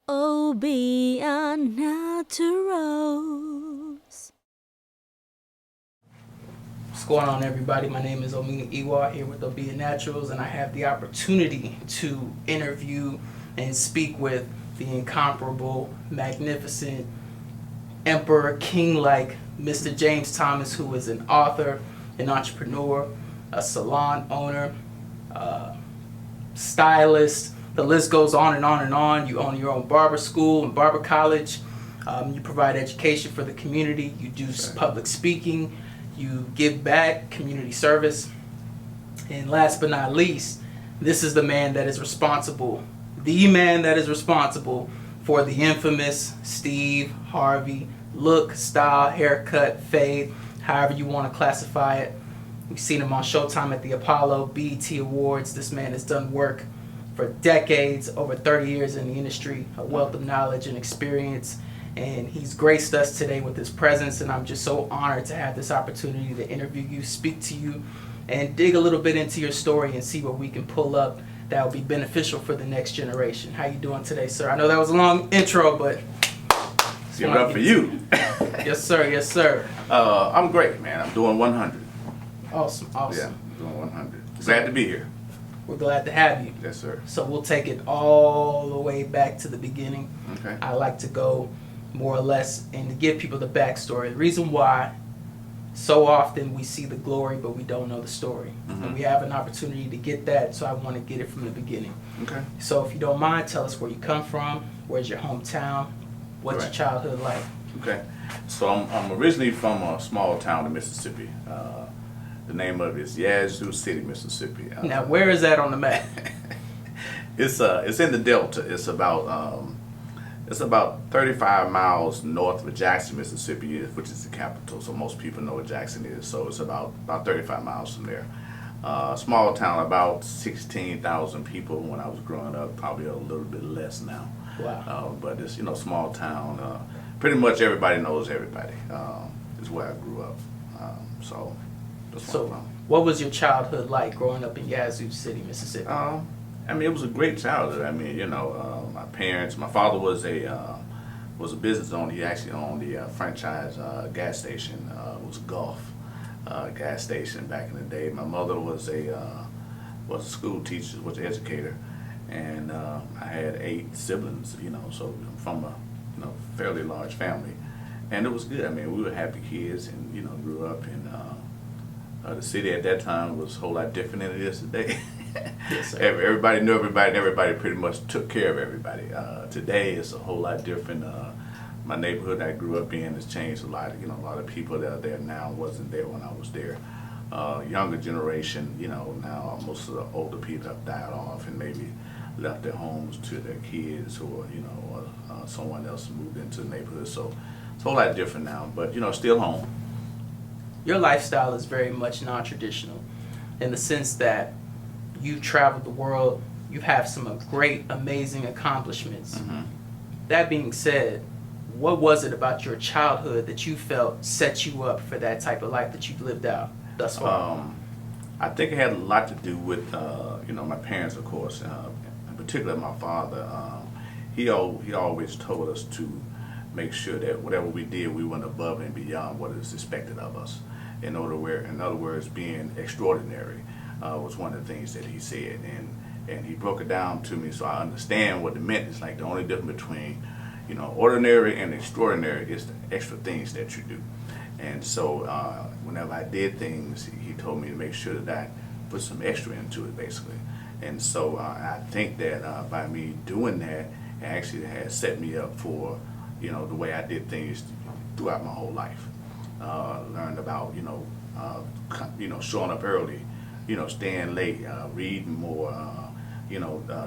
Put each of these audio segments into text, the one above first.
Oh, be a naturals. What's going on, everybody? My name is Omina Iwa here with Obia Naturals, and I have the opportunity to interview and speak with the incomparable, magnificent, emperor, king-like Mr. James Thomas, who is an author, an entrepreneur, a salon owner, stylist. The list goes on and on and on. You own your own barber school and barber college. You provide education for the community. You do public speaking. You give back, community service. And last but not least, this is the man that is responsible, for the infamous Steve Harvey look, style, haircut, fade, however you want to classify it. We've seen him on Showtime at the Apollo, BET Awards. This man has done work for decades, over 30 years in the industry, a wealth of knowledge and experience. And he's graced us today with his presence, and I'm just so honored to have this opportunity to interview you, speak to you, and dig a little bit into your story and see what we can pull up that will be beneficial for the next generation. How you doing today, sir? I know that was a long intro, but give it up for you. Yes, sir. Yes, sir. I'm great, man. I'm doing 100. Awesome. Yeah, Awesome. I'm doing 100. Glad to be here. We're glad to have you. Yes, sir. So we'll take it all the way back to the beginning. Okay. I like to go more or less and to give people the backstory. The reason why so often we see the glory but we don't know the story. And we have an opportunity to get that, so I want to get it from the beginning. Okay. So if you don't mind, tell us where you come from, where's your hometown, what's your Right. childhood like? Okay. So I'm originally from a small town in Mississippi. The name of it is Yazoo City, Mississippi. Now, where is that on the map? It's in the Delta. It's about 35 miles north of Jackson, Mississippi, which is the capital. So most people know what Jackson is. So it's about 35 miles from there. Small town, about 16,000 people when I was growing up. Probably a little bit less now. Wow. But it's small town. Pretty much everybody knows everybody. Is where I grew up. So that's So, where I'm from. what was your childhood like growing up in Yazoo City, Mississippi? I mean, it was a great childhood. I mean, my parents. My father was a business owner. He actually owned the franchise gas station. It was a Gulf gas station back in the day. My mother was a school teacher, was an educator, and I had 8 siblings. So I'm from a fairly large family, and it was good. I mean, we were happy kids, and grew up in the city at that time was a whole lot different than it is today. Yes, sir. Everybody knew everybody, and everybody pretty much took care of everybody. Today it's a whole lot different. My neighborhood I grew up in has changed a lot. A lot of people that are there now wasn't there when I was there. Younger generation, now most of the older people have died off and maybe left their homes to their kids, or someone else moved into the neighborhood. So it's a whole lot different now, but still home. Your lifestyle is very much non-traditional in the sense that you've traveled the world, you have some great, amazing accomplishments. That being said, what was it about your childhood that you felt set you up for that type of life that you've lived out thus far? I think it had a lot to do with my parents, of course, in particular my father. He always told us to make sure that whatever we did, we went above and beyond what is expected of us. In other words, being extraordinary was one of the things that he said, and he broke it down to me so I understand what it meant. It's like the only difference between ordinary and extraordinary is the extra things that you do. And so whenever I did things, he told me to make sure that I put some extra into it, basically. And so I think that by me doing that, it actually has set me up for the way I did things throughout my whole life. Learned about showing up early, staying late, reading more,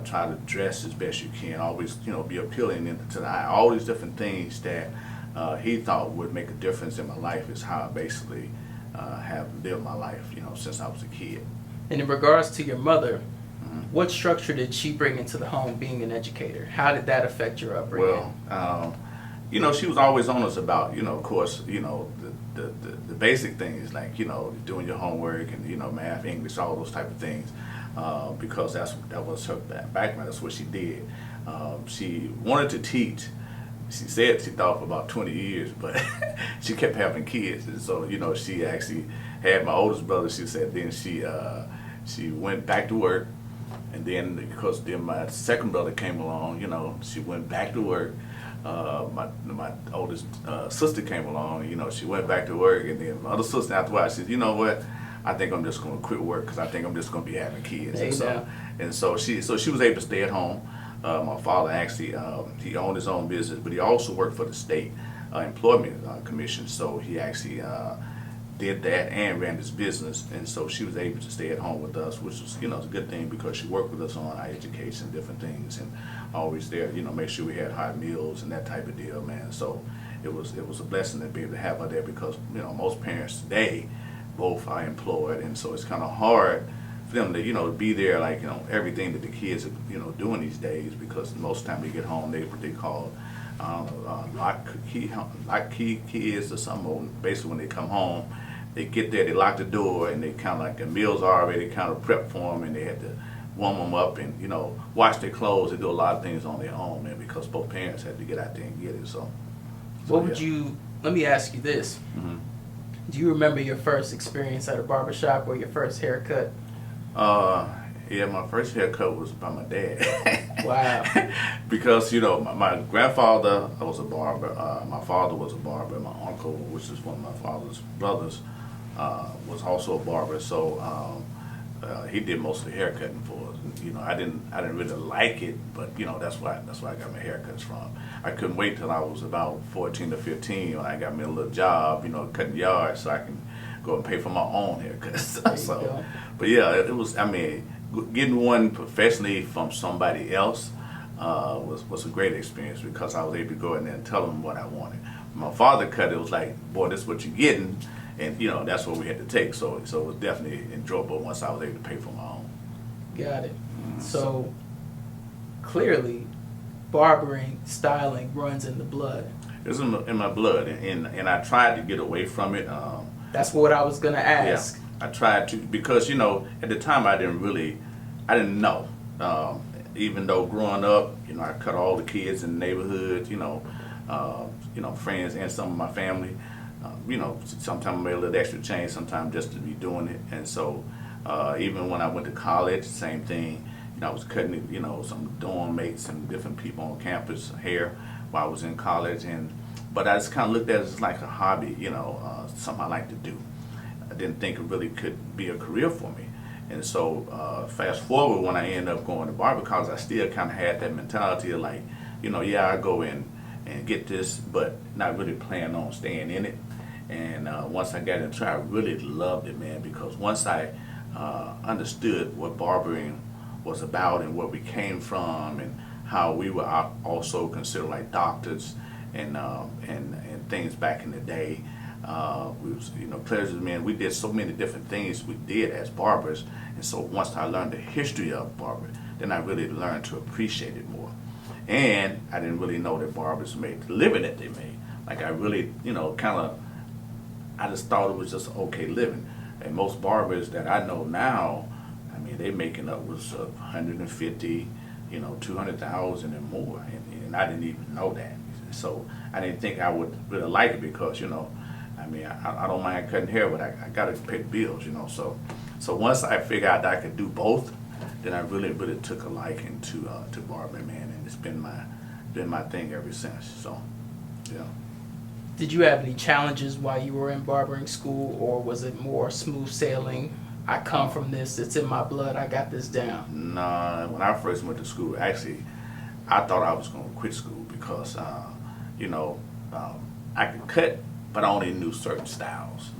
try to dress as best you can, always be appealing to the eye. All these different things that he thought would make a difference in my life is how I basically have lived my life since I was a kid. And in regards to your mother, what structure did she bring into the home being an educator? How did that affect your upbringing? Well, she was always on us about, of course, the basic things like, doing your homework and, math, English, all those type of things. because that was her background. That's what she did. She wanted to teach. She said she thought for about 20 years, but she kept having kids, and so she actually had my oldest brother. She said then she went back to work, and then because then my second brother came along, she went back to work. My oldest sister came along, she went back to work, and then my other sister after a while, she said, you know what, I think I'm just going to quit work because I think I'm just going to be having kids. And so she was able to stay at home. My father actually, he owned his own business, but he also worked for the state employment commission. So he actually did that and ran his business, and so she was able to stay at home with us, which was a good thing because she worked with us on our education, different things, and always there, make sure we had hot meals and that type of deal, man. So it was a blessing to be able to have her there because most parents today both are employed, and so it's kind of hard for them to to be there like everything that the kids are doing these days, because most of the time they get home they what they call lock key kids or something. Or basically when they come home they get there, they lock the door, and they kind of like the meals are already kind of prepped for them, and they had to warm them up and wash their clothes. They do a lot of things on their own, man, because both parents had to get out there and get it. So what would you? Let me ask you this. Mm-hmm. Do you remember your first experience at a barbershop or your first haircut? Yeah, my first haircut was by my dad. Wow. Because my grandfather was a barber. My father was a barber. My uncle, which is one of my father's brothers, was also a barber. So he did most of the haircutting for us. I didn't really like it, but that's why I got my haircuts from. I couldn't wait till I was about 14 or 15 when I got me a little job, cutting yards, so I can go and pay for my own haircuts. So, but yeah, it was. I mean, getting one professionally from somebody else was a great experience because I was able to go in there and tell them what I wanted. When my father cut it was like, boy, this is what you're getting, and that's what we had to take. So it was definitely enjoyable once I was able to pay for my own. Got it. So clearly, barbering, styling runs in the blood. It's in my blood, and I tried to get away from it. That's what I was gonna ask. Yeah, I tried to because at the time I didn't know. Even though growing up, I cut all the kids in the neighborhood, friends and some of my family. Sometimes I made a little extra change, sometimes just to be doing it. And so even when I went to college, same thing. I was cutting, some dorm mates and different people on campus hair while I was in college, but I just kind of looked at it as like a hobby, something I like to do. I didn't think it really could be a career for me. And so fast forward when I ended up going to barber college, I still kind of had that mentality of like, I go in and get this, but not really plan on staying in it. And once I got into it, I really loved it, man, because once I understood what barbering was about and where we came from and how we were also considered like doctors and things back in the day. We was, pleasures, man. We did so many different things we did as barbers, and so once I learned the history of barbering, then I really learned to appreciate it more. And I didn't really know that barbers made the living that they made. Like I really, I just thought it was just okay living. And most barbers that I know now, I mean, they making upwards of 150, 200,000 and more, and I didn't even know that. So I didn't think I would really like it because, I don't mind cutting hair, but I got to pay the bills, So once I figured out that I could do both, then I really, really took a liking to barbering, man, and it's been my thing ever since. So, yeah. Did you have any challenges while you were in barbering school, or was it more smooth sailing? I come from this, it's in my blood, I got this down. Nah, when I first went to school, actually, I thought I was going to quit school because, I could cut, but I only knew certain styles.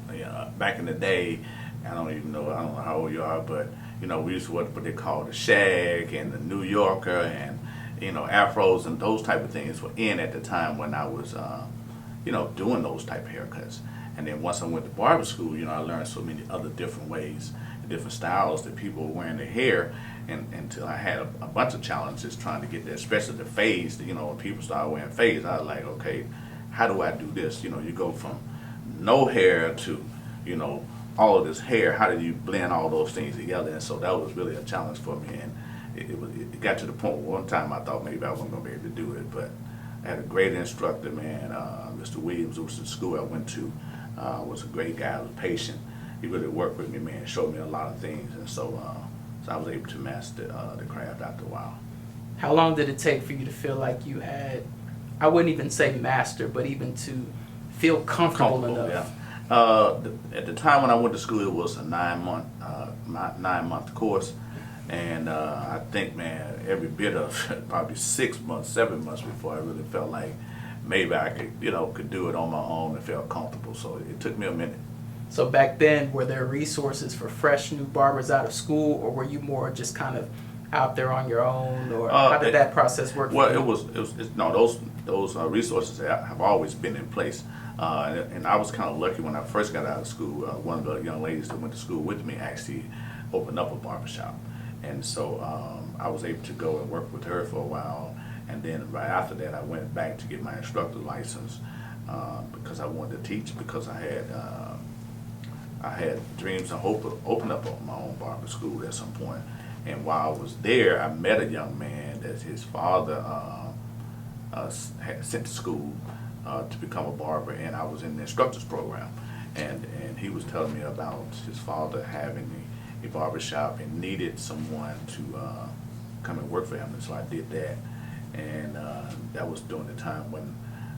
Back in the day, I don't know how old you are, but, we used to what they call the shag and the New Yorker and, afros and those type of things were in at the time when I was, doing those type of haircuts. And then once I went to barber school, I learned so many other different ways, different styles that people were wearing their hair, and until I had a bunch of challenges trying to get there, especially the fades. When people started wearing fades, I was like, okay, how do I do this? You go from no hair to, all of this hair, how do you blend all those things together? And so that was really a challenge for me. And it got to the point where one time I thought maybe I wasn't going to be able to do it, but I had a great instructor, man, Mr. Williams, who was the school I went to, was a great guy, was patient. He really worked with me, man, showed me a lot of things. And so I was able to master the craft after a while. How long did it take for you to feel like you had, I wouldn't even say master, but even to feel comfortable enough? Yeah. At the time when I went to school, it was a 9-month course. And I think, man, every bit of probably 6 months, 7 months before I really felt like maybe I could do it on my own and felt comfortable. So it took me a minute. So back then, were there resources for fresh new barbers out of school, or were you more just kind of out there on your own, or how did that process work? Well, for you? those resources have always been in place. And I was kind of lucky when I first got out of school. One of the young ladies that went to school with me actually opened up a barbershop. And so I was able to go and work with her for a while. And then right after that, I went back to get my instructor license because I wanted to teach, because I had dreams of open up my own barber school at some point. And while I was there, I met a young man that his father had sent to school to become a barber, and I was in the instructors program. And he was telling me about his father having a barber shop and needed someone to come and work for him. And so I did that. And that was during the time when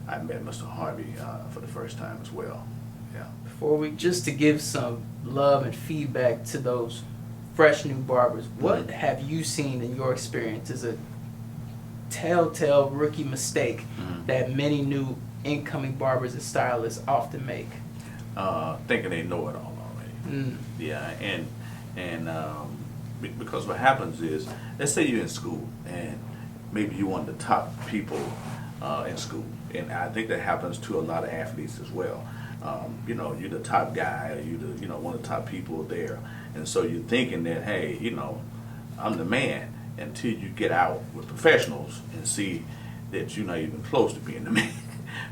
I met Mr. Harvey for the first time as well. Yeah. Just to give some love and feedback to those fresh new barbers, what have you seen in your experience as a telltale rookie mistake that many new incoming barbers and stylists often make? Thinking they know it all already. Yeah, and because what happens is, let's say you're in school and maybe you're one of the top people in school, and I think that happens to a lot of athletes as well. You're the top guy, or you're one of the top people there, and so you're thinking that, hey, I'm the man, until you get out with professionals and see that you're not even close to being the man.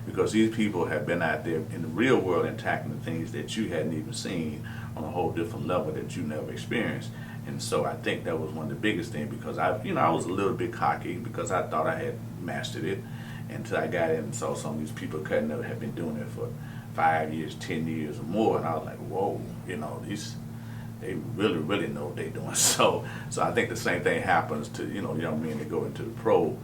Because these people have been out there in the real world and tackling things that you hadn't even seen on a whole different level that you never experienced. And so I think that was one of the biggest things, because I was a little bit cocky because I thought I had mastered it until I got in and saw some of these people cutting up have been doing it for 5 years, 10 years or more, and I was like, whoa, they really, really know what they're doing. So I think the same thing happens to, young men that go into the pro.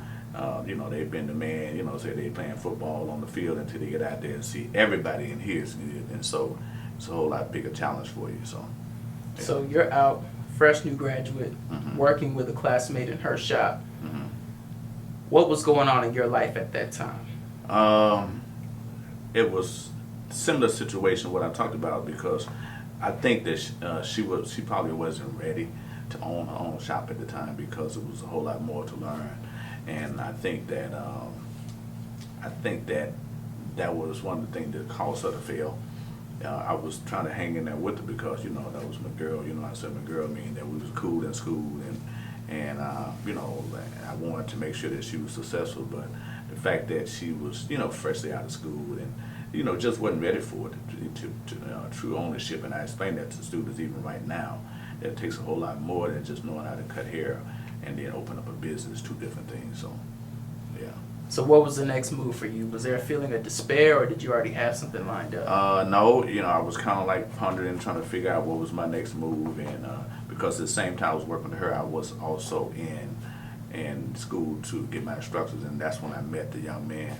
They've been the man, say they're playing football on the field until they get out there and see everybody in here is good. And so it's a whole lot bigger challenge for you. So, yeah. So you're out, fresh new graduate, working with a classmate in her shop. What was going on in your life at that time? It was a similar situation what I talked about, because I think that she probably wasn't ready to own her own shop at the time, because it was a whole lot more to learn. And I think that that was one of the things that caused her to fail. I was trying to hang in there with her because that was my girl. I said my girl, meaning that we was cool in school, and I wanted to make sure that she was successful. But the fact that she was freshly out of school and just wasn't ready for it to true ownership. And I explain that to students even right now, that it takes a whole lot more than just knowing how to cut hair and then open up a business, two different things. So, yeah. So what was the next move for you? Was there a feeling of despair, or did you already have something lined up? No, I was kind of like pondering, trying to figure out what was my next move. And because at the same time I was working with her, I was also in school to get my instructors, and that's when I met the young man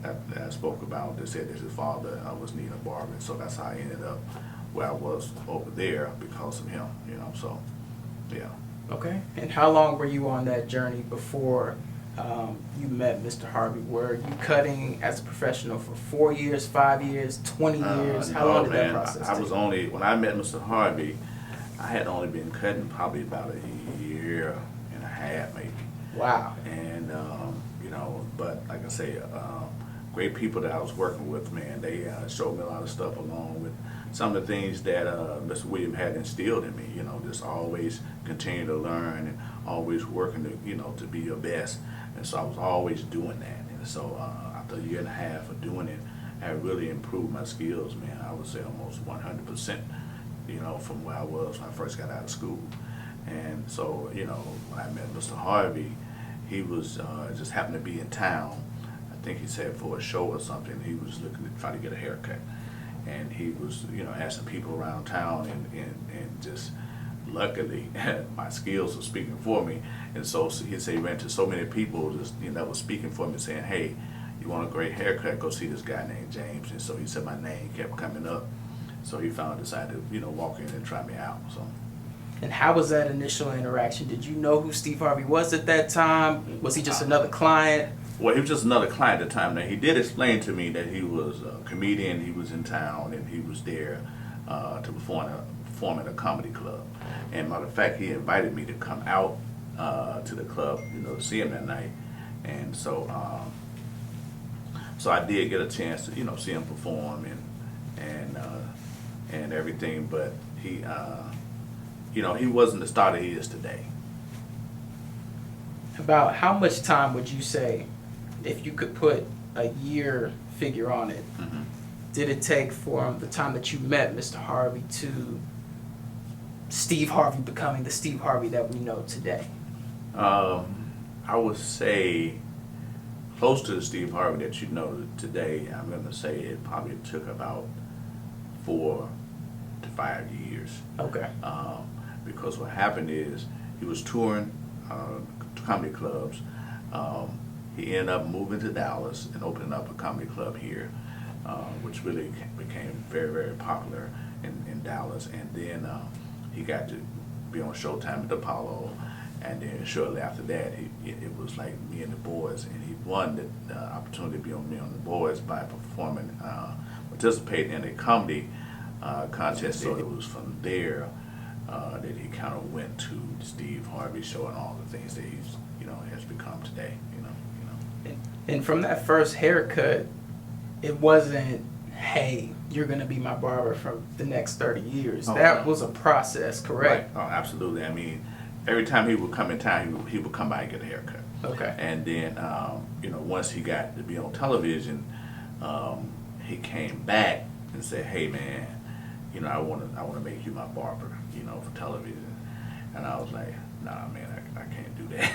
that I spoke about that said that his father was needing a barber. So that's how I ended up where I was over there because of him, so, yeah. Okay. And how long were you on that journey before you met Mr. Harvey? Were you cutting as a professional for 4 years, 5 years, 20 years? How long did that process take? When I met Mr. Harvey, I had only been cutting probably about a year and a half, maybe. Wow. And, but like I say, great people that I was working with, man, they showed me a lot of stuff, along with some of the things that Mr. William had instilled in me, just always continue to learn and always working to, to be your best. And so I was always doing that. And so after a year and a half of doing it, I really improved my skills, man. I would say almost 100%. you know, from where I was when I first got out of school. And so, you know, when I met Mr. Harvey, he was just happened to be in town. I think he said for a show or something. He was looking to try to get a haircut, and he was, you know, asking people around town, and just luckily my skills were speaking for me. And so he said he ran to so many people just, you know, that was speaking for me, saying, hey, you want a great haircut, go see this guy named James. And so he said my name kept coming up. So he finally decided to, you know, walk in and try me out. So. And how was that initial interaction? Did you know who Steve Harvey was at that time? Was he just another client? Well, he was just another client at the time. Now, he did explain to me that he was a comedian, he was in town, and he was there to perform at a comedy club. And matter of fact, he invited me to come out to the club, you know, to see him that night. And so so I did get a chance to, you know, see him perform and everything, but he, you know, he wasn't the star that he is today. About how much time would you say, if you could put a year figure on it, did it take from the time that you met Mr. Harvey to Steve Harvey becoming the Steve Harvey that we know today? I would say close to the Steve Harvey that you know today. I'm going to say it probably took about 4 to 5 years. Okay. Because what happened is he was touring comedy clubs. He ended up moving to Dallas and opening up a comedy club here, which really became very, very popular in Dallas. And then he got to be on Showtime at the Apollo. And then shortly after that, it was like Me and the Boys, and he won the opportunity to be on Me and the Boys by participating in a comedy contest. So it was from there that he kind of went to the Steve Harvey show and all the things that he's, you know, has become today. You know. And from that first haircut, it wasn't, hey, you're going to be my barber for the next 30 years. That was a process, correct? Right. Oh, absolutely. I mean, every time he would come in town, he would come by and get a haircut. Okay. And then, you know, once he got to be on television, he came back and said, "Hey, man, you know, I want to make you my barber, you know, for television." And I was like, "Nah, man, I can't do that."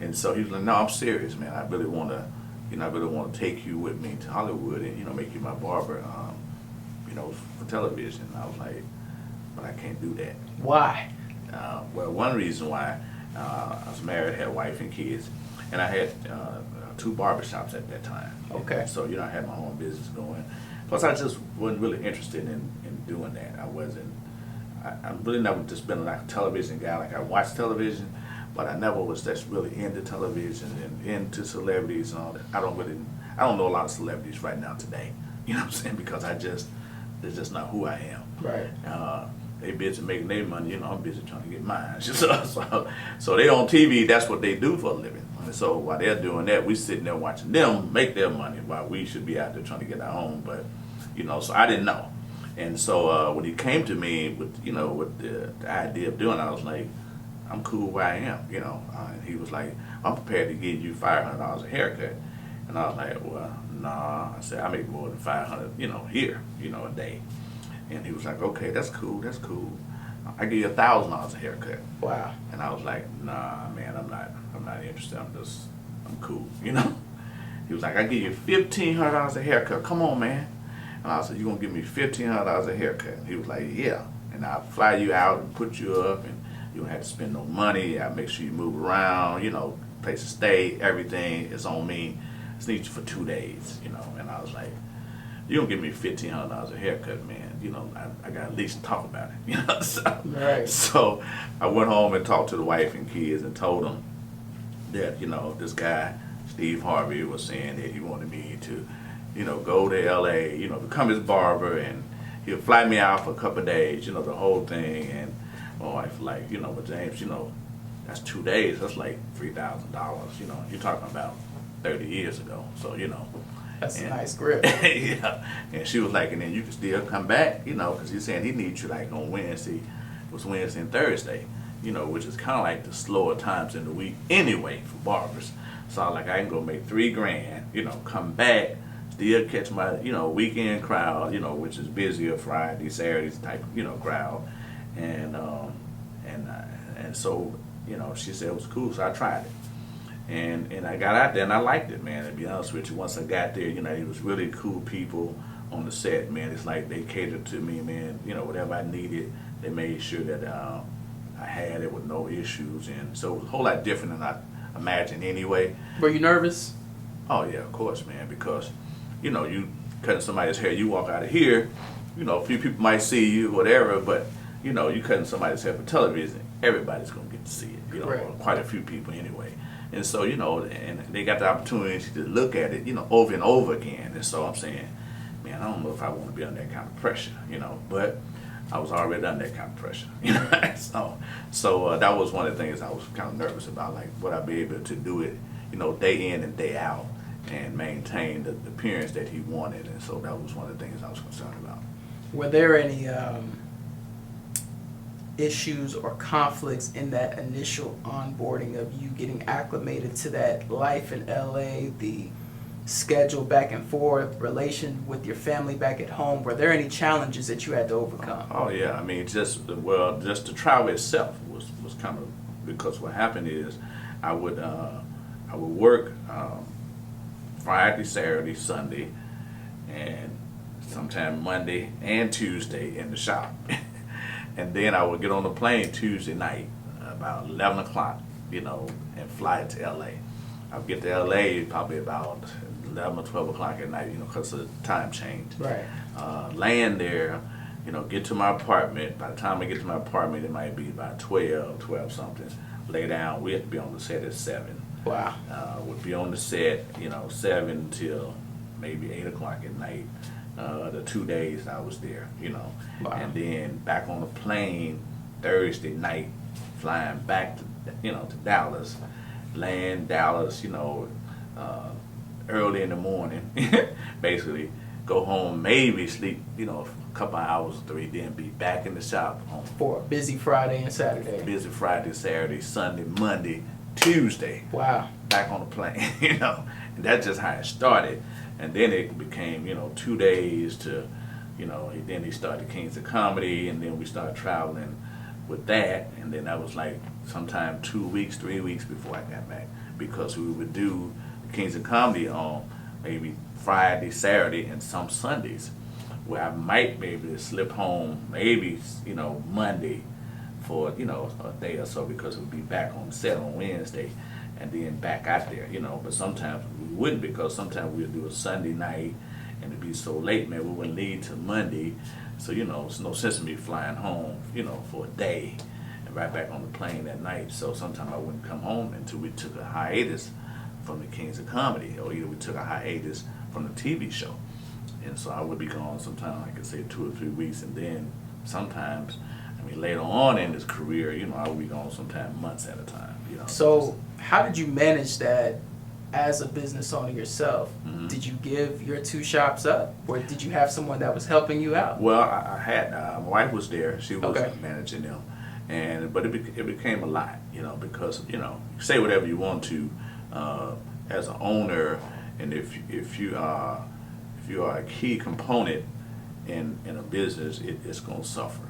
And so he was like, "No, I'm serious, man. I really want to, you know, I really want to take you with me to Hollywood and, you know, make you my barber, you know, for television." And I was like, "But I can't do that." Why? Well, one reason why, I was married, had a wife and kids, and I had 2 barbershops at that time. Okay. So, you know, I had my own business going. Plus, I just wasn't really interested in doing that. I really never just been like a television guy. Like, I watched television, but I never was just really into television and into celebrities and all that. I don't know a lot of celebrities right now today. You know what I'm saying? Because it's just not who I am. Right. They busy making their money, you know, I'm busy trying to get mine. So they on TV, that's what they do for a living. And so while they're doing that, we sitting there watching them make their money while we should be out there trying to get our own. But, you know, so I didn't know. And so when he came to me with, you know, with the idea of doing it, I was like, I'm cool where I am, you know. And he was like, I'm prepared to give you $500 a haircut. And I was like, well, nah. I said, I make more than $500, you know, here, you know, a day. And he was like, okay, that's cool. I give you $1,000 a haircut. Wow. And I was like, nah, man, I'm not interested. I'm cool, you know. He was like, I give you $1,500 a haircut. Come on, man. And I said, you gonna give me $1,500 a haircut? And he was like, yeah. And I'll fly you out and put you up, and you don't have to spend no money. I'll make sure you move around, you know, place to stay, everything is on me. I just need you for 2 days, you know. And I was like, you don't give me $1,500 a haircut, man. You know, I got to at least talk about it. You know, so I went home and talked to the wife and kids and told them that, you know, this guy Steve Harvey was saying that he wanted me to, you know, go to L.A., you know, become his barber, and he'll fly me out for a couple of days, you know, the whole thing. And my wife like, you know, but James, you know, that's 2 days. That's like $3,000. You know, you're talking about 30 years ago. So, you know. That's a nice grip. Yeah. And she was like, and then you can still come back, you know, because he's saying he needs you like on Wednesday. It was Wednesday and Thursday, you know, which is kind of like the slower times in the week anyway for barbers. So I was like, I can go make $3,000, you know, come back, still catch my, weekend crowd, which is busier Friday, Saturdays type, crowd. And, and so, she said it was cool, so I tried it. And I got out there and I liked it, man. To be honest with you, once I got there, it was really cool people on the set, man. It's like they catered to me, man. Whatever I needed, they made sure that I had it with no issues. And so it was a whole lot different than I imagined anyway. Were you nervous? Oh yeah, of course, man. Because you cutting somebody's hair, you walk out of here, a few people might see you, whatever, but you cutting somebody's hair for television, everybody's gonna get to see it. Right. Or quite a few people anyway. And so, and they got the opportunity to look at it, over and over again. And so I'm saying, man, I don't know if I want to be under that kind of pressure, but I was already under that kind of pressure, So that was one of the things I was kind of nervous about, like, would I be able to do it, day in and day out and maintain the appearance that he wanted. And so that was one of the things I was concerned about. Were there any issues or conflicts in that initial onboarding of you getting acclimated to that life in LA, the schedule back and forth, relation with your family back at home? Were there any challenges that you had to overcome? Oh yeah, I mean, just the travel itself was kind of, because what happened is I would work Friday, Saturday, Sunday, and sometime Monday and Tuesday in the shop. And then I would get on the plane Tuesday night about 11 o'clock, and fly to LA. I would get to LA probably about 11 or 12 o'clock at night, because of the time change. Right. Land there, get to my apartment. By the time I get to my apartment, it might be about 12 something. Lay down. We have to be on the set at 7. Wow. Would be on the set, 7 till maybe 8 o'clock at night. The 2 days I was there, Wow. And then back on the plane Thursday night, flying back to, to Dallas, land Dallas, early in the morning, basically go home, maybe sleep, a couple of hours or 3, then be back in the shop on For a busy Friday and Saturday. busy Friday, Saturday, Sunday, Monday, Tuesday. Wow. Back on the plane, and that's just how it started. And then it became, 2 days to, then he started Kings of Comedy, and then we started traveling with that. And then that was like sometime 2 weeks, 3 weeks before I got back, because we would do Kings of Comedy on maybe Friday, Saturday, and some Sundays, where I might be able to slip home maybe, Monday for, a day or so, because we'd be back on set on Wednesday and then back out there, but sometimes we wouldn't, because sometimes we'd do a Sunday night and it'd be so late, man, we wouldn't leave till Monday. So, it's no sense in me flying home, for a day and right back on the plane that night. So sometimes I wouldn't come home until we took a hiatus from the Kings of Comedy, or either we took a hiatus from the TV show. And so I would be gone sometime, like I say, 2 or 3 weeks, and then sometimes, later on in his career, I would be gone sometime months at a time, So how did you manage that as a business owner yourself? Mhm. Did you give your 2 shops up, or did you have someone that was helping you out? Well, I had, my wife was there, she was Okay. managing them, but it became a lot, because, you say whatever you want to, as an owner, and if you are a key component in a business, it's gonna suffer.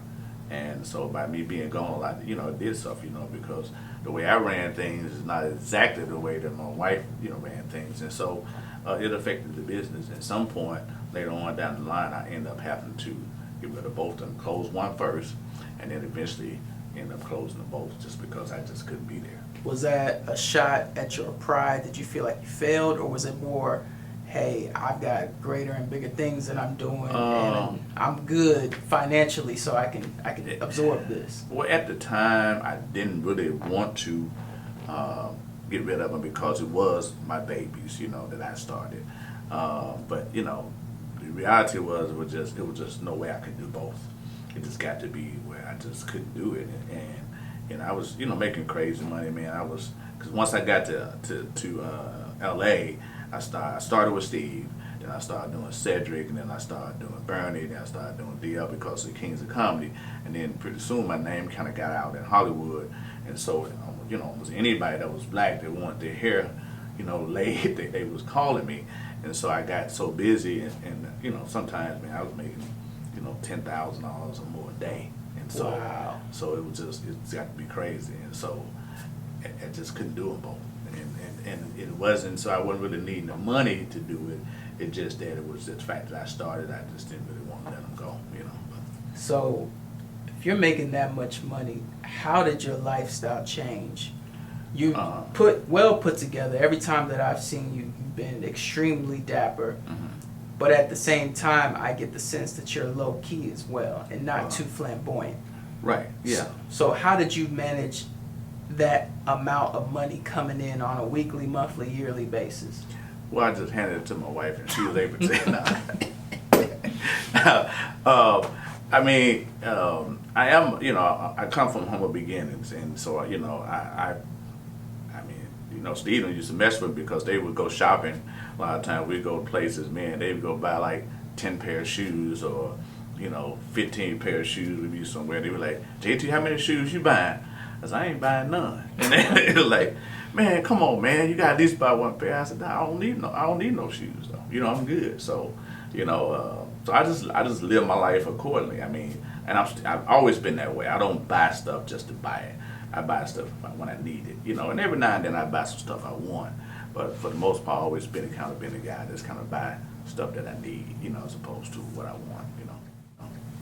And so by me being gone a lot, it did suffer, because the way I ran things is not exactly the way that my wife, ran things. And so it affected the business. At some point later on down the line, I ended up having to get rid of both of them, close one first, and then eventually end up closing them both, just because I just couldn't be there. Was that a shot at your pride? Did you feel like you failed, or was it more, hey, I've got greater and bigger things that I'm doing, and I'm good financially, so I can absorb this? Well, at the time, I didn't really want to get rid of them, because it was my babies, that I started. But the reality was it was just no way I could do both. It just got to be where I just couldn't do it, and I was making crazy money, man. Because once I got to L.A., I started with Steve, then I started doing Cedric, and then I started doing Bernie, then I started doing DL because of the Kings of Comedy, and then pretty soon my name kind of got out in Hollywood, and so almost anybody that was black that wanted their hair, late. They was calling me, and so I got so busy, and sometimes, man, I was making, $10,000 or more a day, and so Wow. so it got to be crazy, and so I just couldn't do them both, and it wasn't, so I wasn't really needing the money to do it. It just that it was the fact that I started. I just didn't really want to let them go, So, if you're making that much money, how did your lifestyle change? You put together. Every time that I've seen you, you've been extremely dapper. Mhm. But at the same time, I get the sense that you're low key as well and not too flamboyant. Right. Yeah. So how did you manage that amount of money coming in on a weekly, monthly, yearly basis? Well, I just handed it to my wife, and she was able to say, I am, I come from humble beginnings, and so, Steve used to mess with me because they would go shopping. A lot of times we'd go to places, man, they would go buy like 10 pair of shoes or, 15 pair of shoes. We'd be somewhere. They were like, JT, how many shoes you buying? I said, I ain't buying none. And they were like, man, come on, man, you got at least buy one pair. I said, nah, I don't need no shoes though. I'm good. So, so I just live my life accordingly. I mean, and I've always been that way. I don't buy stuff just to buy it. I buy stuff when I need it, and every now and then I buy some stuff I want. But for the most part, I've always been a guy that's kind of buy stuff that I need, as opposed to what I want.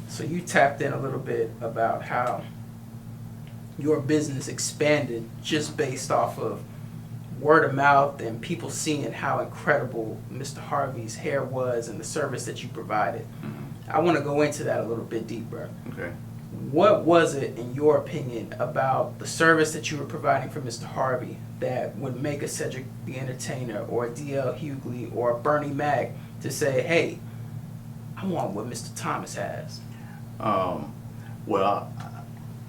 So you tapped in a little bit about how your business expanded just based off of word of mouth and people seeing how incredible Mr. Harvey's hair was and the service that you provided. Mm-hmm. I want to go into that a little bit deeper. Okay. What was it, in your opinion, about the service that you were providing for Mr. Harvey that would make a Cedric the Entertainer or a D.L. Hughley or a Bernie Mac to say, hey, I want what Mr. Thomas has? Well,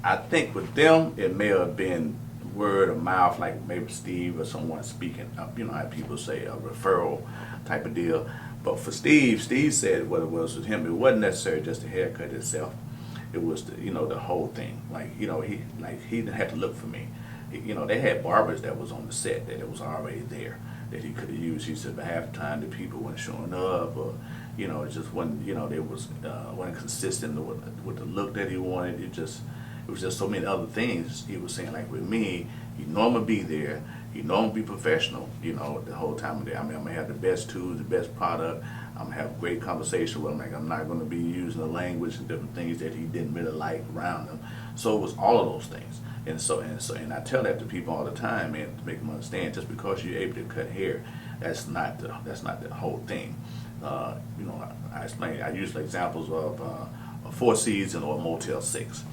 I think with them, it may have been word of mouth, like maybe Steve or someone speaking up, how people say a referral type of deal. But for Steve said what it was with him. It wasn't necessarily just the haircut itself. It was the whole thing. He didn't have to look for me. They had barbers that was on the set that it was already there that he could have used. He said, but half the time the people weren't showing up, or it just wasn't. They wasn't consistent with the look that he wanted. It was just so many other things. He was saying, like with me, you know I'm gonna be there. You know I'm gonna be professional. The whole time I'm there. I mean, I'm gonna have the best tools, the best product. I'm gonna have great conversation with him. Like I'm not gonna be using the language and different things that he didn't really like around him. So it was all of those things. And I tell that to people all the time, and to make them understand, just because you're able to cut hair, that's not the whole thing. I use examples of a Four Seasons or a Motel 6.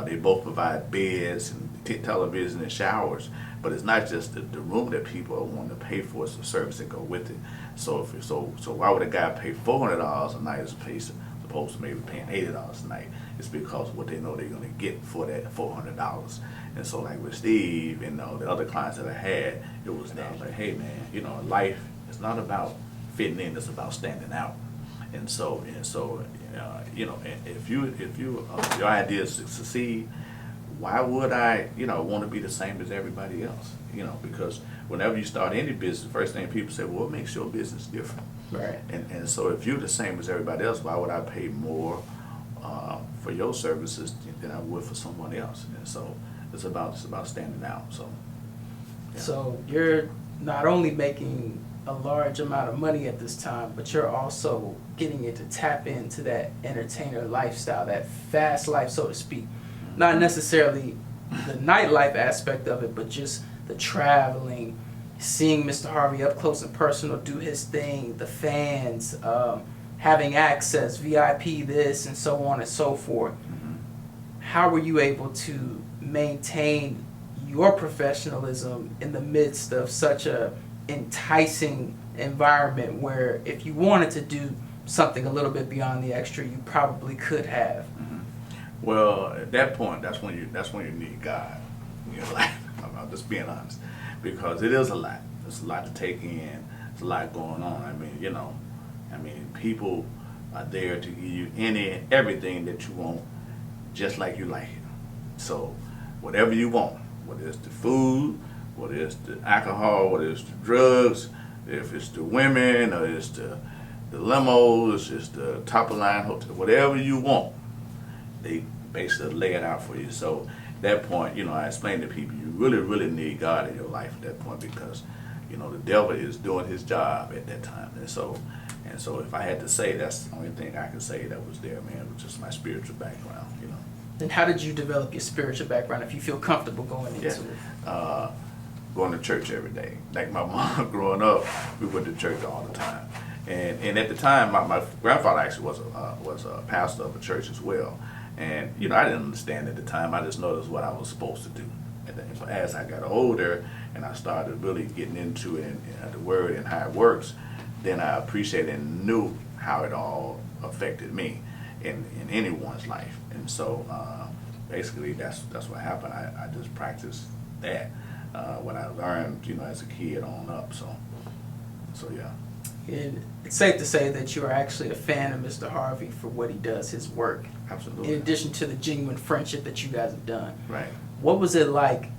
They both provide beds and television and showers, but it's not just the room that people want to pay for; it's the service that go with it. So why would a guy pay $400 a night as opposed to maybe paying $80 a night? It's because what they know they're going to get for that $400. And so, like with Steve and the other clients that I had, it was that like, hey man, life is not about fitting in; it's about standing out. And so, if your idea is to succeed, why would I, want to be the same as everybody else? Because whenever you start any business, the first thing people say, well, what makes your business different? Right. And so if you're the same as everybody else, why would I pay more for your services than I would for someone else? And so it's about standing out. So. Yeah. So you're not only making a large amount of money at this time, but you're also getting it to tap into that entertainer lifestyle, that fast life, so to speak. Not necessarily the nightlife aspect of it, but just the traveling, seeing Mr. Harvey up close and personal, do his thing, the fans, having access, VIP this, and so on and so forth. How were you able to maintain your professionalism in the midst of such a enticing environment where if you wanted to do something a little bit beyond the extra, you probably could have? Well, at that point, that's when you need God in your life. I'm just being honest, because it is a lot. It's a lot to take in. It's a lot going on. I mean, people are there to give you everything that you want, just like you like it. So, whatever you want, whether it's the food, whether it's the alcohol, whether it's the drugs, if it's the women, or it's the limos, it's the top of line hotel, whatever you want, they basically lay it out for you. So at that point, I explain to people, you really, really need God in your life at that point, because, the devil is doing his job at that time. And so if I had to say, that's the only thing I could say that was there, man, was just my spiritual background. And how did you develop your spiritual background, if you feel comfortable going into it? Going to church every day. Like my mom growing up, we went to church all the time. And at the time, my grandfather actually was a pastor of a church as well. And, I didn't understand at the time. I just noticed what I was supposed to do. And then, as I got older and I started really getting into it and the word and how it works, then I appreciated and knew how it all affected me in anyone's life. And so basically that's what happened. I just practiced that what I learned, as a kid on up. So yeah. And it's safe to say that you are actually a fan of Mr. Harvey for what he does, his work. Absolutely. In addition to the genuine friendship that you guys have done. Right. What was it like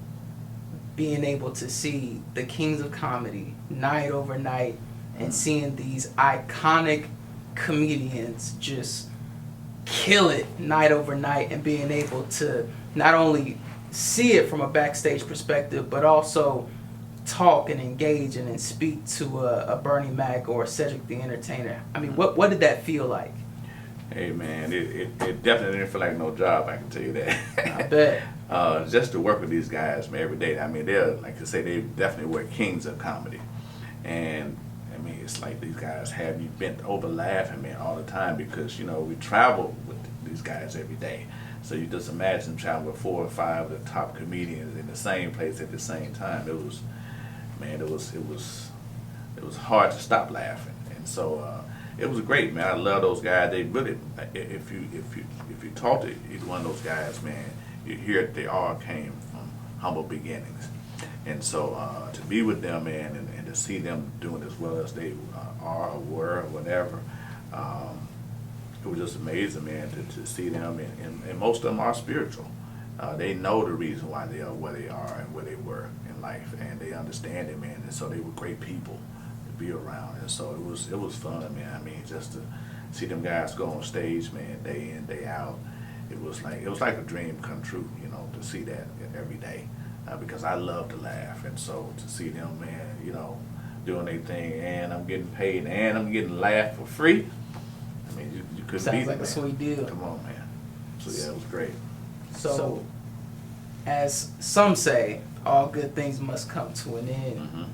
being able to see the Kings of Comedy night over night and seeing these iconic comedians just kill it night over night, and being able to not only see it from a backstage perspective, but also talk and engage and speak to a Bernie Mac or a Cedric the Entertainer? I mean, what did that feel like? Hey man, it definitely didn't feel like no job, I can tell you that. I bet. Just to work with these guys, man, every day. I mean, they're, like I say, they definitely were kings of comedy. And I mean, it's like these guys have you bent over laughing, man, all the time, because, we travel with these guys every day. So you just imagine traveling with 4 or 5 of the top comedians in the same place at the same time. It was hard to stop laughing. And so it was great, man. I love those guys. They really, if you talk to either one of those guys, man, you hear that they all came from humble beginnings. And so to be with them, man, and to see them doing as well as they are or were or whatever, it was just amazing, man, to see them. And most of them are spiritual. They know the reason why they are where they are and where they were in life, and they understand it, man. And so they were great people to be around. And so it was fun, man. I mean, just to see them guys go on stage, man, day in, day out. It was like a dream come true, to see that every day, because I love to laugh. And so to see them, man, doing their thing, and I'm getting paid, and I'm getting laughed for free. I mean, you couldn't beat it. Sounds like a sweet deal. Come on, man. So yeah, it was great. So, as some say, all good things must come to an end. Mm-hmm.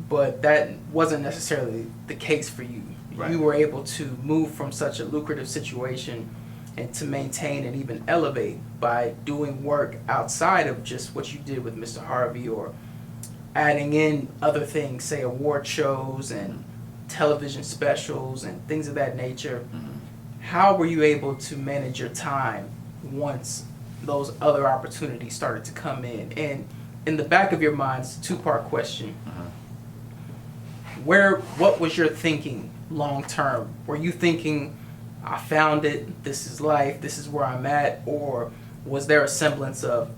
But that wasn't necessarily the case for you. Right. You were able to move from such a lucrative situation and to maintain and even elevate by doing work outside of just what you did with Mr. Harvey, or adding in other things, say award shows and television specials and things of that nature. Mm-hmm. How were you able to manage your time once those other opportunities started to come in? And in the back of your mind, it's a 2-part question. What was your thinking long term? Were you thinking, I found it, this is life, this is where I'm at? Or was there a semblance of,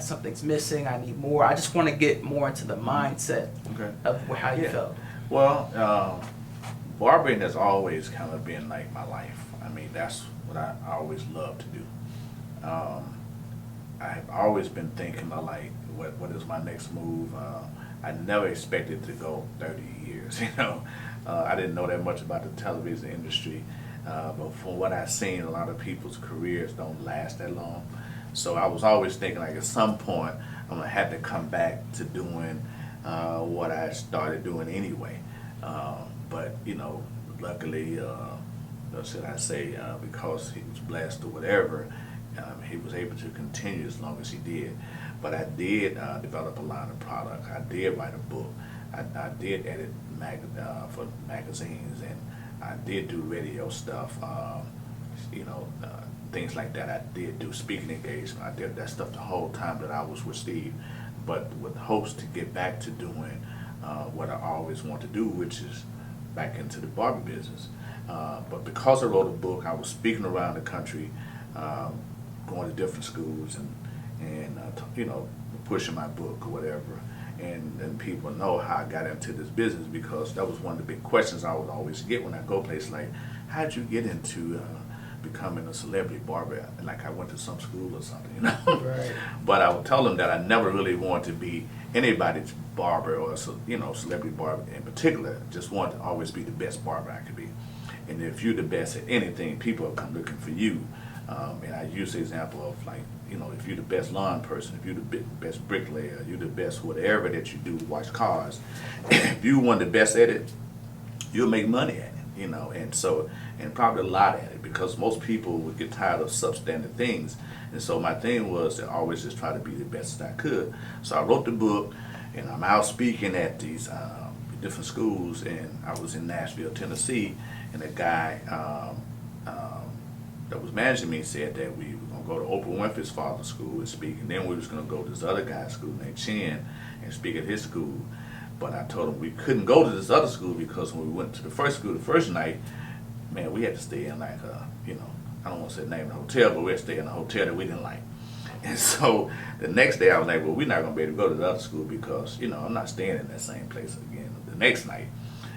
something's missing, I need more? I just want to get more into the mindset of how you felt. Well, barbering has always kind of been like my life. I mean, that's what I always loved to do. I've always been thinking about, like, what is my next move? I never expected to go 30 years, I didn't know that much about the television industry, but from what I've seen, a lot of people's careers don't last that long. So I was always thinking, like, at some point, I'm gonna have to come back to doing what I started doing anyway. But luckily, should I say, because he was blessed or whatever, he was able to continue as long as he did. But I did develop a line of product. I did write a book. I did edit for magazines, and I did do radio stuff. Things like that. I did do speaking engagement. I did that stuff the whole time that I was with Steve, but with hopes to get back to doing what I always want to do, which is back into the barber business. But because I wrote a book, I was speaking around the country, going to different schools and pushing my book or whatever. And people know how I got into this business, because that was one of the big questions I would always get when I go places like, how'd you get into becoming a celebrity barber? Like I went to some school or something, you know? Right. But I would tell them that I never really wanted to be anybody's barber or, you know, celebrity barber in particular. Just wanted to always be the best barber I could be. And if you're the best at anything, people will come looking for you. And I use the example of, like, you know, if you're the best lawn person, if you're the best bricklayer, you're the best whatever that you do, wash cars, if you're one of the best at it, you'll make money at it, you know, and probably a lot at it, because most people would get tired of substandard things. And so my thing was to always just try to be the best that I could. So I wrote the book, and I'm out speaking at these different schools, and I was in Nashville, Tennessee, and a guy that was managing me said that we were going to go to Oprah Winfrey's father's school and speak, and then we was going to go to this other guy's school named Chin and speak at his school. But I told him we couldn't go to this other school, because when we went to the first school the first night, man, we had to stay in like you know, I don't want to say the name of the hotel, but we had to stay in a hotel that we didn't like. And so the next day I was like, well, we're not going to be able to go to the other school, because, you know, I'm not staying in that same place again the next night.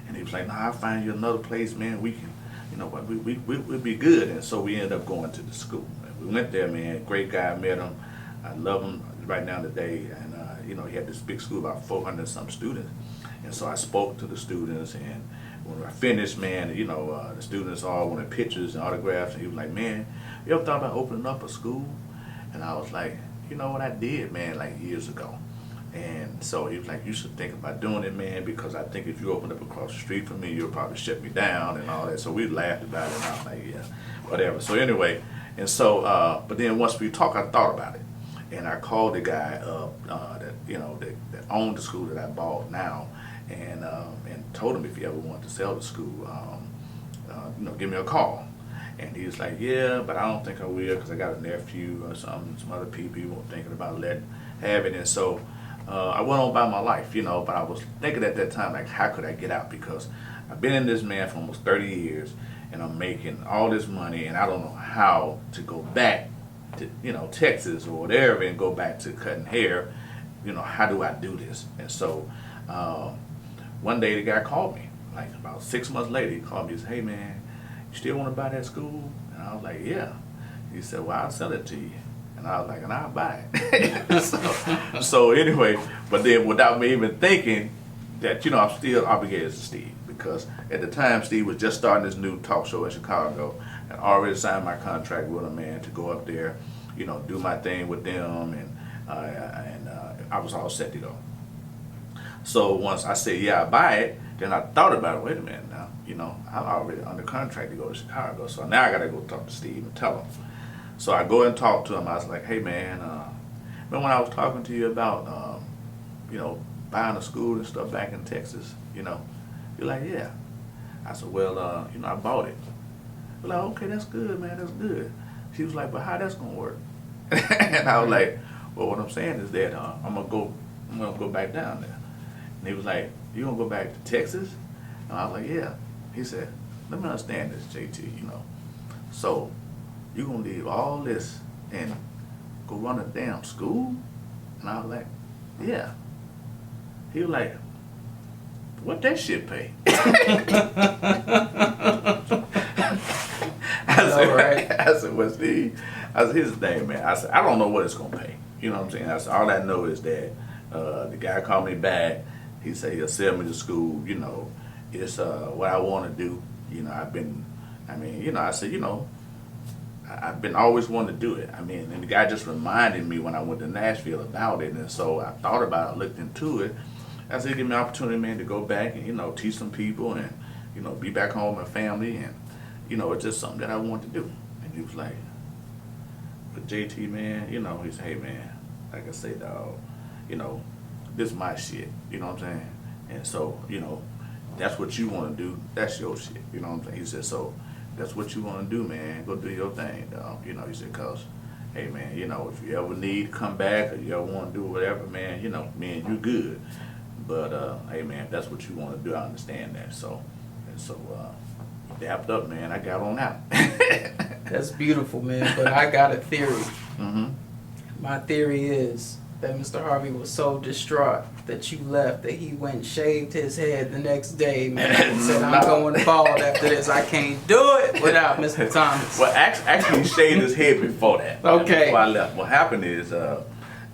And he was like, no, I'll find you another place, man. We can, you know, we'll be good. And so we ended up going to the school. And we went there, man. Great guy, met him. I love him right now today. And, you know, he had this big school, about 400 some students. And so I spoke to the students, and when I finished, man, you know, the students all wanted pictures and autographs. And he was like, man, you ever thought about opening up a school? And I was like, you know what, I did, man, like years ago. And so he was like, you should think about doing it, man, because I think if you open up across the street from me, you'll probably shut me down and all that. So we laughed about it, and I was like, yeah, whatever. So anyway, and so, but then once we talked, I thought about it. And I called the guy up that, you know, that owned the school that I bought now, and told him if he ever wanted to sell the school, you know, give me a call. And he was like, yeah, but I don't think I will, because I got a nephew or some other people who were thinking about letting have it. And so I went on by my life, you know, but I was thinking at that time, like, how could I get out? Because I've been in this, man, for almost 30 years, and I'm making all this money, and I don't know how to go back to, you know, Texas or whatever, and go back to cutting hair. You know, how do I do this? And so one day the guy called me, like about 6 months later, he called me and said, hey, man, you still want to buy that school? And I was like, yeah. He said, well, I'll sell it to you. And I was like, and I'll buy it. so anyway, but then without me even thinking that, you know, I'm still obligated to Steve, because at the time Steve was just starting this new talk show in Chicago, and already signed my contract with him, man, to go up there, you know, do my thing with them, and I was all set to go. So once I said, yeah, I buy it, then I thought about it, wait a minute now, you know, I'm already under contract to go to Chicago, so now I got to go talk to Steve and tell him. So I go and talk to him. I was like, hey, man, remember when I was talking to you about, you know, buying a school and stuff back in Texas, you know? You're like, yeah. I said, well, you know, I bought it. We're like, okay, that's good, man, that's good. She was like, but how that's going to work? And I was like, well, what I'm saying is that I'm gonna go back down there. And he was like, you gonna go back to Texas? And I was like, yeah. He said, let me understand this, JT, you know. So you gonna leave all this and go run a damn school? And I was like, yeah. He was like, what that shit pay? I said, well, Steve, I said, here's the thing, man. I said, I don't know what it's gonna pay. You know what I'm saying? I said, all I know is that the guy called me back. He said he'll sell me to school. You know, it's what I want to do. You know, I said, you know, I've been always wanting to do it. I mean, and the guy just reminded me when I went to Nashville about it, and so I thought about it, looked into it. I said, give me an opportunity, man, to go back and, you know, teach some people and, you know, be back home with my family, and, you know, it's just something that I want to do. And he was like, but JT, man, you know, he said, hey, man, like I say, dog, you know, this is my shit, you know what I'm saying? And so, you know, that's what you want to do, that's your shit, you know what I'm saying? He said, so that's what you want to do, man, go do your thing, dog. You know, he said, cause, hey, man, you know, if you ever need to come back or you ever want to do whatever, man, you know, man, you good. But, hey, man, if that's what you want to do, I understand that. So, dapped up, man, I got on out. That's beautiful, man, but I got a theory. Mm-hmm. My theory is that Mr. Harvey was so distraught that you left that he went and shaved his head the next day, man, and said, I'm going bald after this. I can't do it without Mr. Thomas. Well, actually, he shaved his head before that. Okay. Before I left. What happened is,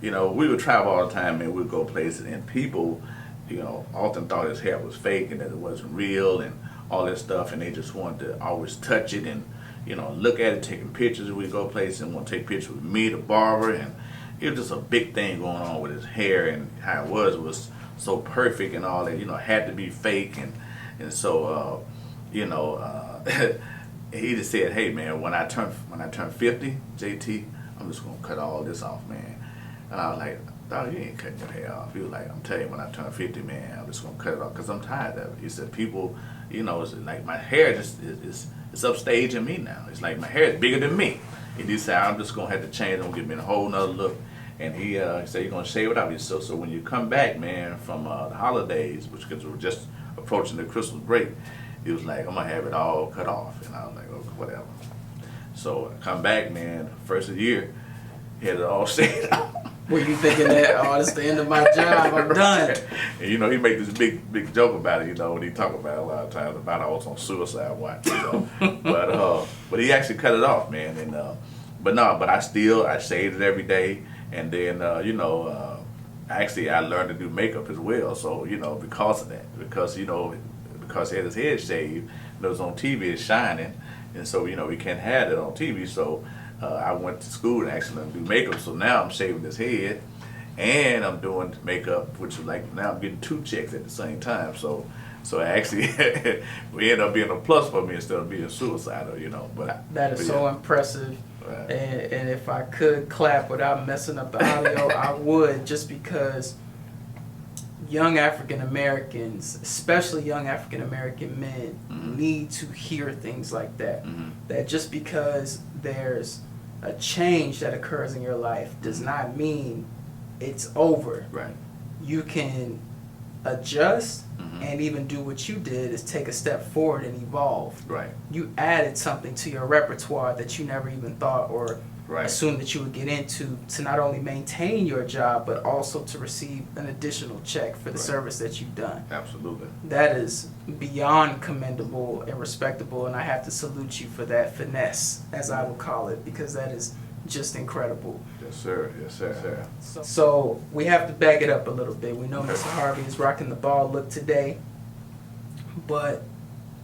you know, we would travel all the time, and we'd go places, and people, you know, often thought his hair was fake and that it wasn't real and all this stuff, and they just wanted to always touch it and, you know, look at it, taking pictures. We'd go places and want to take pictures with me, the barber, and it was just a big thing going on with his hair, and how it was so perfect and all that, you know, it had to be fake, and so, you know, he just said, hey man, when I turn 50, JT, I'm just gonna cut all this off, man. And I was like, dog, you ain't cutting your hair off. He was like, I'm telling you, when I turn 50, man, I'm just gonna cut it off because I'm tired of it. He said, people, you know, it's like my hair just is upstaging me now. It's like my hair is bigger than me. And he said, I'm just gonna have to change. I'm gonna give me a whole nother look. And he said, you're gonna shave it off. So when you come back, man, from the holidays, which because we're just approaching the Christmas break, he was like, I'm gonna have it all cut off. And I was like, okay, whatever. So I come back, man, first of the year, he had it all shaved off. Were you thinking that, oh, it's the end of my job, I'm done? And you know, he make this big joke about it, you know, when he talk about it a lot of times about I was on suicide watch, you know. But he actually cut it off, man. And but I shaved it every day. And then you know, actually I learned to do makeup as well. So, you know, because of that, because he had his head shaved, it was on TV, it's shining, and so, you know, we can't have it on TV. So I went to school and actually learned to do makeup. So now I'm shaving his head, and I'm doing makeup, which is like now I'm getting 2 checks at the same time. So actually, we end up being a plus for me instead of being suicidal, you know. But that is so impressive. Right. And if I could clap without messing up the audio, I would, just because young African Americans, especially young African American men, need to hear things like that. That just because there's a change that occurs in your life does not mean it's over. Right. You can adjust and even do what you did, is take a step forward and evolve. Right. You added something to your repertoire that you never even thought or assumed that you would get into, to not only maintain your job but also to receive an additional check for the service that you've done. Absolutely. That is beyond commendable and respectable, and I have to salute you for that finesse, as I would call it, because that is just incredible. Yes, sir. Yes, sir. So we have to back it up a little bit. We know Mr. Harvey is rocking the bald look today, but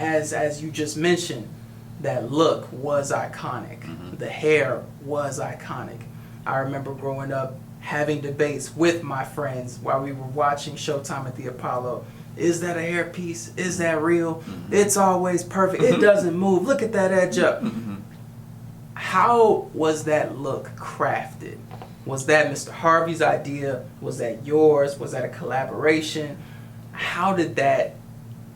as you just mentioned, that look was iconic. The hair was iconic. I remember growing up having debates with my friends while we were watching Showtime at the Apollo. Is that a hairpiece? Is that real? It's always perfect. It doesn't move. Look at that edge up. How was that look crafted? Was that Mr. Harvey's idea? Was that yours? Was that a collaboration? How did that,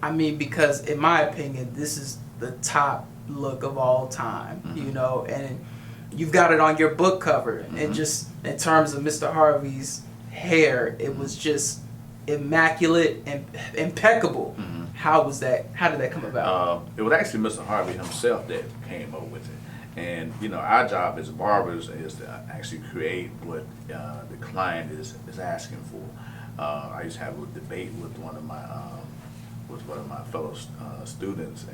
I mean, because in my opinion, this is the top look of all time, you know, and you've got it on your book cover. And just in terms of Mr. Harvey's hair, it was just immaculate and impeccable. How was that? How did that come about? It was actually Mr. Harvey himself that came up with it. And, you know, our job as barbers is to actually create what the client is asking for. I used to have a debate with one of my fellow students,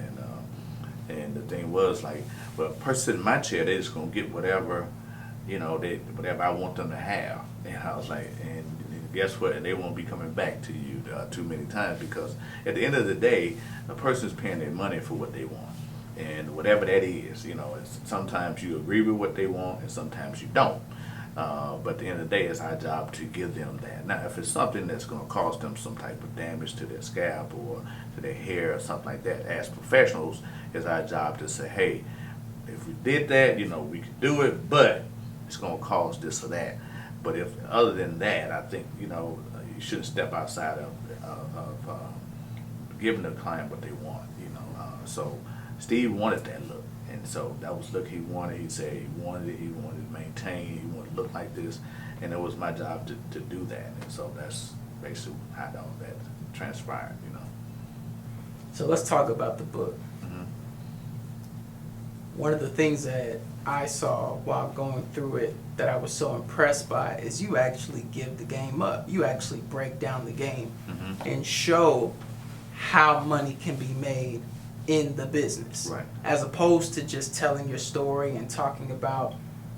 and the thing was like, well, a person in my chair, they're just gonna get whatever, you know, whatever I want them to have. And I was like, and guess what? And they won't be coming back to you too many times, because at the end of the day, a person's paying their money for what they want. And whatever that is, you know, sometimes you agree with what they want and sometimes you don't. But at the end of the day, it's our job to give them that. Now, if it's something that's going to cause them some type of damage to their scalp or to their hair or something like that, as professionals, it's our job to say, hey, if we did that, you know, we could do it, but it's going to cause this or that. But if other than that, I think, you know, you shouldn't step outside of giving the client what they want, you know. So Steve wanted that look, and so that was the look he wanted. He said he wanted it, he wanted to maintain, he wanted to look like this, and it was my job to do that. And so that's basically how all that transpired, you know. So let's talk about the book. One of the things that I saw while going through it that I was so impressed by is you actually give the game up. You actually break down the game and show how money can be made in the business. Right. As opposed to just telling your story and talking about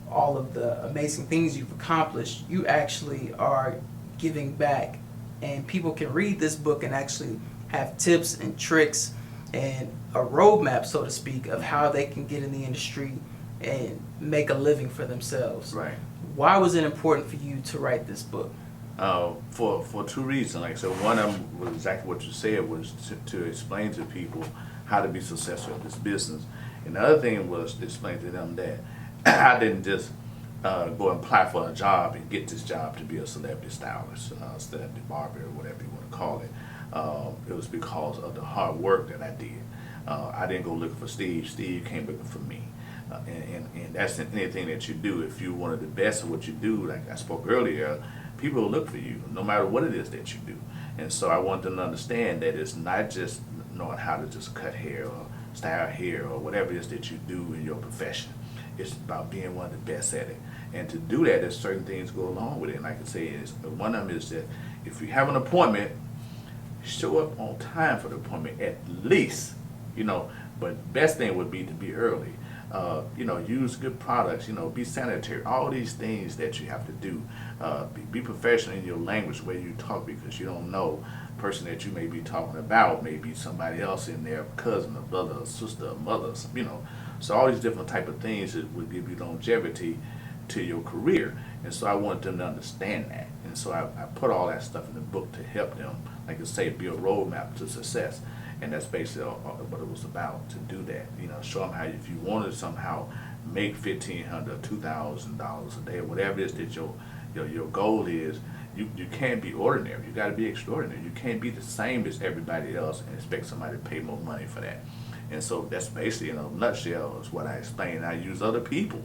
all of the amazing things you've accomplished, you actually are giving back. And people can read this book and actually have tips and tricks and a roadmap, so to speak, of how they can get in the industry and make a living for themselves. Right. Why was it important for you to write this book? For two reasons. Like I said, one of them was exactly what you said, was to explain to people how to be successful in this business. And the other thing was to explain to them that I didn't just go and apply for a job and get this job to be a celebrity stylist, celebrity barber, or whatever you want to call it. It was because of the hard work that I did. I didn't go looking for Steve. Steve came looking for me. And that's anything that you do. If you're one of the best at what you do, like I spoke earlier, people will look for you no matter what it is that you do. And so I want them to understand that it's not just knowing how to just cut hair or style hair or whatever it is that you do in your profession. It's about being one of the best at it. And to do that, there's certain things go along with it. And like I say, one of them is that if you have an appointment, show up on time for the appointment at least, but best thing would be to be early. Use good products, be sanitary, all these things that you have to do. Be professional in your language, the way you talk, because you don't know the person that you may be talking about may be somebody else in there, cousin, or brother, or sister, or mother, So all these different type of things that would give you longevity to your career. And so I want them to understand that. And so I put all that stuff in the book to help them, like I say, be a roadmap to success. And that's basically what it was about, to do that. Show them how, if you wanted to somehow make $1,500, $2,000 a day, or whatever it is that your goal is, you can't be ordinary. You got to be extraordinary. You can't be the same as everybody else and expect somebody to pay more money for that. And so that's basically, in a nutshell, is what I explained. I use other people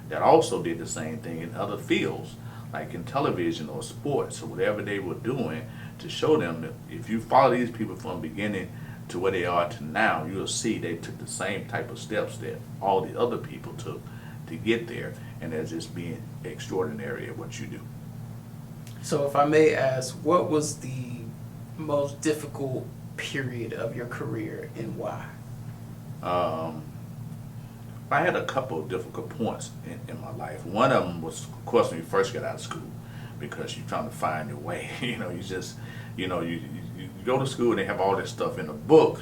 that also did the same thing in other fields, like in television or sports or whatever they were doing, to show them that if you follow these people from the beginning to where they are to now, you'll see they took the same type of steps that all the other people took to get there, and they're just being extraordinary at what you do. So if I may ask, what was the most difficult period of your career and why? I had a couple of difficult points in my life. One of them was, of course, when you first get out of school, because you're trying to find your way. You go to school and they have all this stuff in a book,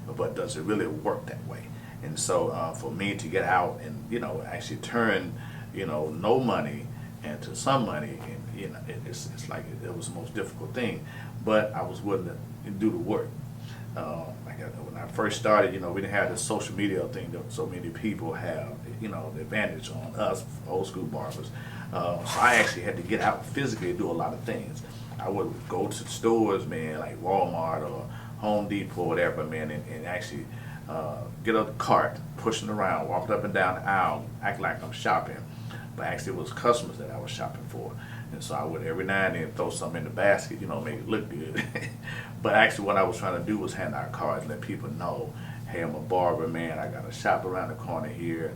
but does it really work that way? And so for me to get out and actually turn no money into some money, and it's like it was the most difficult thing, but I was willing to do the work. When I first started, we didn't have the social media thing that so many people have, the advantage on us old school barbers. So I actually had to get out physically and do a lot of things. I would go to stores, man, like Walmart or Home Depot or whatever, man, and actually get a cart, pushing around, walking up and down the aisle, act like I'm shopping. But actually it was customers that I was shopping for. And so I would every now and then throw something in the basket, make it look good. But actually what I was trying to do was hand out cards, let people know, hey, I'm a barber, man, I got a shop around the corner here,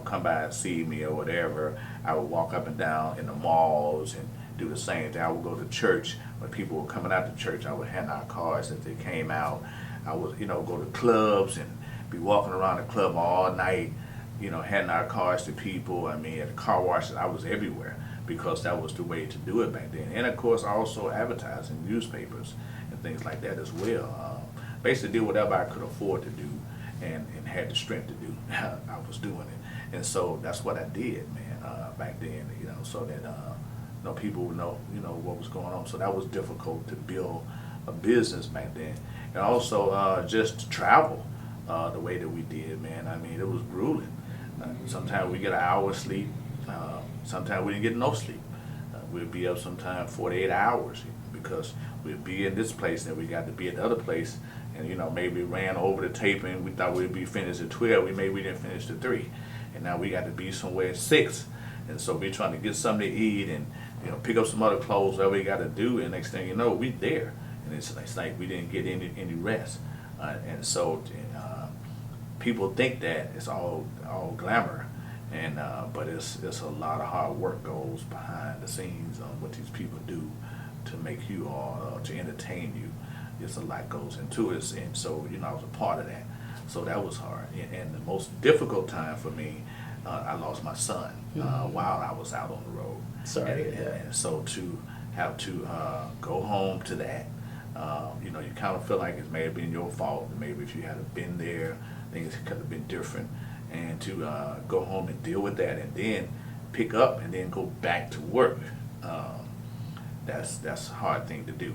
come by and see me or whatever. I would walk up and down in the malls and do the same thing. I would go to church. When people were coming out to church, I would hand out cards as they came out. I would, go to clubs and be walking around the club all night, handing out cards to people. I mean, at the car washes, I was everywhere, because that was the way to do it back then. And of course, also advertising, newspapers, and things like that as well. Basically did whatever I could afford to do and had the strength to do. I was doing it. And so that's what I did, man, back then, so that people would know, what was going on. So that was difficult to build a business back then. And also just to travel the way that we did, man. I mean, it was grueling. Sometimes we get an hour's sleep. Sometimes we didn't get no sleep. We'd be up sometimes 48 hours because we'd be in this place and we got to be at the other place, and maybe ran over the taping. We thought we'd be finished at 12. We didn't finish at 3, and now we got to be somewhere at 6. And so we're trying to get something to eat and pick up some other clothes, whatever we got to do. And next thing you know, we there, and it's like we didn't get any rest. And so people think that it's all glamour. And but it's a lot of hard work goes behind the scenes on what these people do to make you or to entertain you. There's a lot goes into it, and so I was a part of that. So that was hard. And the most difficult time for me, I lost my son while I was out on the road. Sorry to and, hear that. and so to have to go home to that, you kind of feel like it may have been your fault. Maybe if you had been there, things could have been different. And to go home and deal with that, and then pick up and then go back to work, that's a hard thing to do.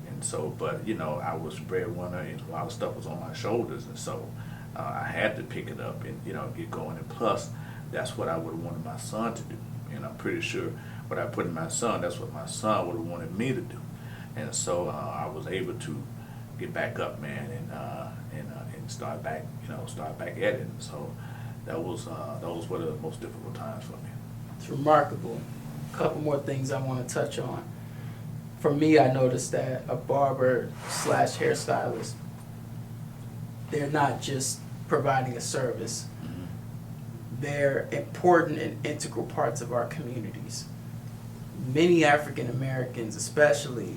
And so, but I was a breadwinner, and a lot of stuff was on my shoulders, and so I had to pick it up and get going. And plus, that's what I would have wanted my son to do. And I'm pretty sure what I put in my son, that's what my son would have wanted me to do. And so I was able to get back up, man, and start back, start back at it. And so that was one of the most difficult times for me. It's remarkable. A couple more things I want to touch on. For me, I noticed that a barber / hairstylist, they're not just providing a service. They're important and integral parts of our communities. Many African Americans especially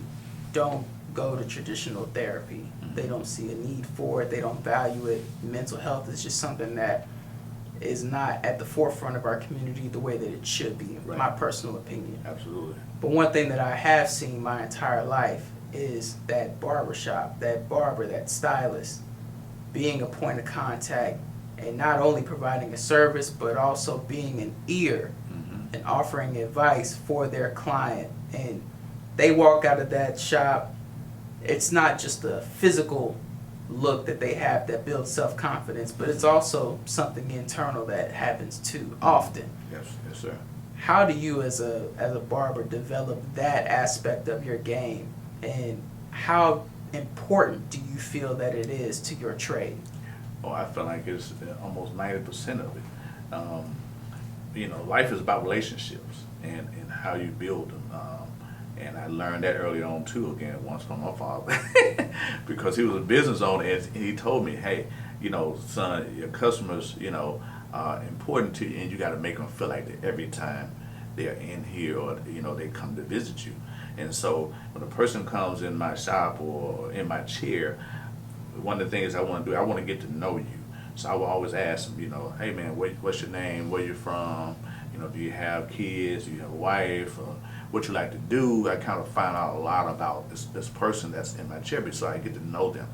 don't go to traditional therapy. They don't see a need for it. They don't value it. Mental health is just something that is not at the forefront of our community the way that it should be, in my personal opinion. Absolutely. But one thing that I have seen my entire life is that barbershop, that barber, that stylist, being a point of contact and not only providing a service, but also being an ear and offering advice for their client. And they walk out of that shop, it's not just a physical look that they have that builds self-confidence, but it's also something internal that happens too often. Yes, sir. How do you as a barber develop that aspect of your game, and how important do you feel that it is to your trade? Oh, I feel like it's almost 90% of it. Life is about relationships and how you build them. And I learned that early on too, again, once from my father, because he was a business owner, and he told me, hey, son, your customers, are important to you, and you got to make them feel like that every time they're in here or, they come to visit you. And so when a person comes in my shop or in my chair, one of the things I want to do, I want to get to know you. So I will always ask them, hey man, what's your name? Where you from? Do you have kids? Do you have a wife? What you like to do? I kind of find out a lot about this person that's in my chair, so I get to know them.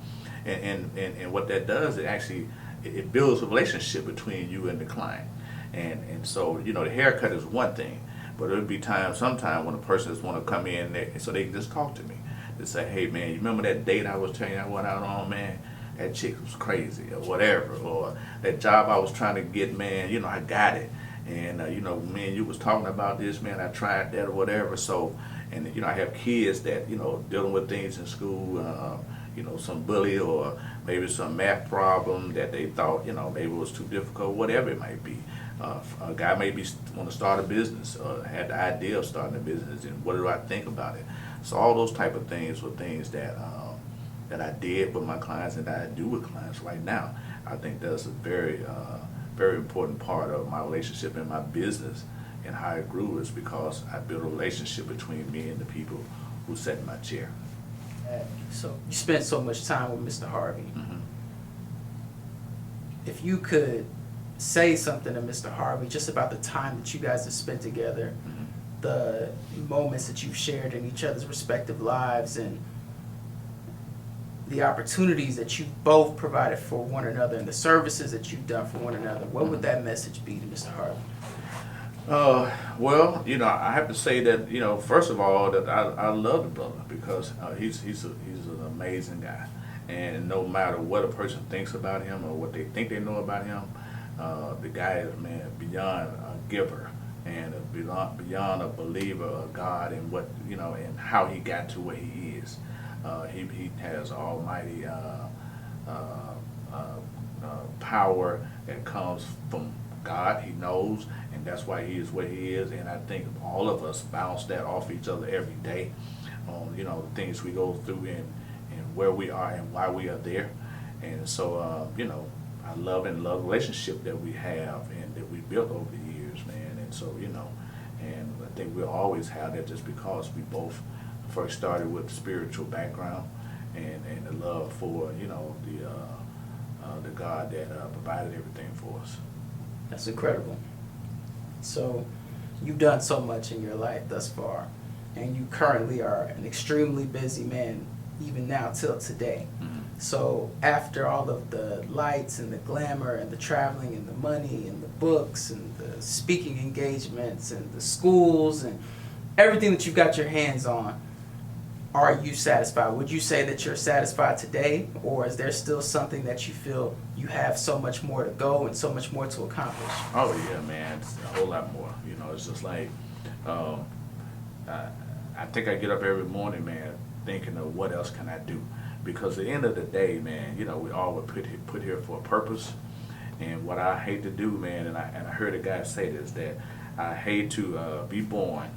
And what that does, it builds a relationship between you and the client. And so, the haircut is one thing, but there'll be sometime when a person just want to come in there, so they can just talk to me. They say, hey man, you remember that date I was telling you I went out on, man? That chick was crazy, or whatever. Or that job I was trying to get, man, I got it. And, man, you was talking about this, man, I tried that or whatever. So, and, I have kids that, dealing with things in school, some bully or maybe some math problem that they thought, maybe it was too difficult, whatever it might be. A guy maybe want to start a business or had the idea of starting a business, and what do I think about it? So all those type of things were things that that I did with my clients and that I do with clients right now. I think that's a very important part of my relationship and my business and how it grew, is because I built a relationship between me and the people who sat in my chair. So you spent so much time with Mr. Harvey. If you could say something to Mr. Harvey just about the time that you guys have spent together, the moments that you've shared in each other's respective lives, and the opportunities that you both provided for one another and the services that you've done for one another, what would that message be to Mr. Harvey? Well, I have to say that, first of all, that I love the brother, because he's an amazing guy. And no matter what a person thinks about him or what they think they know about him, the guy is, man, beyond a giver and beyond a believer of God and what, and how he got to where he is. He has almighty power that comes from God. He knows, and that's why he is where he is. And I think all of us bounce that off each other every day on, the things we go through and where we are and why we are there. And so, I love the relationship that we have and that we built over the And so, and I think we'll always have that just because we both first started with spiritual background and the love for, the God that provided everything for us. That's incredible. So you've done so much in your life thus far, and you currently are an extremely busy man, even now till today. Mm-hmm. So after all of the lights and the glamour and the traveling and the money and the books and the speaking engagements and the schools and everything that you've got your hands on, are you satisfied? Would you say that you're satisfied today, or is there still something that you feel you have so much more to go and so much more to accomplish? Oh yeah, man, it's a whole lot more. It's just like, I think I get up every morning, man, thinking of what else can I do? Because at the end of the day, man, we all were put here for a purpose. And what I hate to do, man, and I heard a guy say this, that I hate to be born